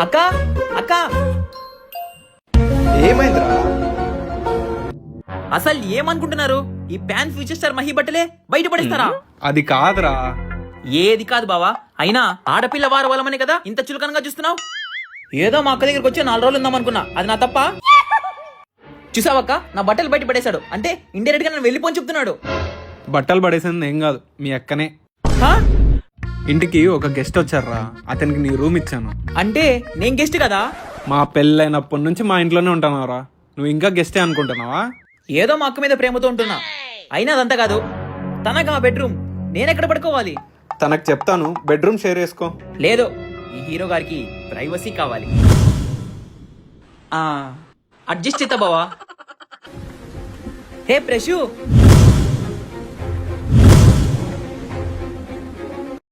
అక్క అక్క ఏమైందిరా? అసలు ఏమనుకుంటున్నారు? ఈ ప్యాన్ ఫ్యూచర్ స్టార్ మహి బట్టలే బయట పడేస్తారా? అది కాదురా. ఏది కాదు బావా, అయినా ఆడపిల్ల వారు వాళ్ళమని కదా ఇంత చులకనగా చూస్తున్నావు. ఏదో మా అక్క దగ్గరికి వచ్చి 4 రోజులు ఉందాం అనుకున్నా, అది నా తప్ప? చూసావక్క, నా బట్టలు బయట పడేశాడు అంటే ఇండైరెక్ట్ గా నన్ను వెళ్ళిపోని చెప్తున్నాడు. బట్టలు పడేసింది ఏం కాదు, మీ అక్కనే. హా? ఇంటికి ఒక గెస్ట్ వచ్చారా, అతనికి నీ రూమ్ ఇచ్చాను. అంటే నేను గెస్ట్ కదా? మా పెళ్ళైనప్పటి నుంచి మా ఇంట్లోనే ఉంటున్నావురా, నువ్వు ఇంకా గెస్టే అనుకుంటున్నావా? ఏదో మా అక్క మీద ప్రేమతో ఉంటున్నా, అయినా అదంతా కాదు. తనగా బెడ్రూమ్, నేనెక్కడ పడుకోవాలి? తనకు చెప్తాను, బెడ్రూమ్ షేర్ చేసుకో. లేదు, ఈ హీరో గారికి ప్రైవసీ కావాలి. అడ్జస్ట్ చేస్తా బావా. హే ప్రశు,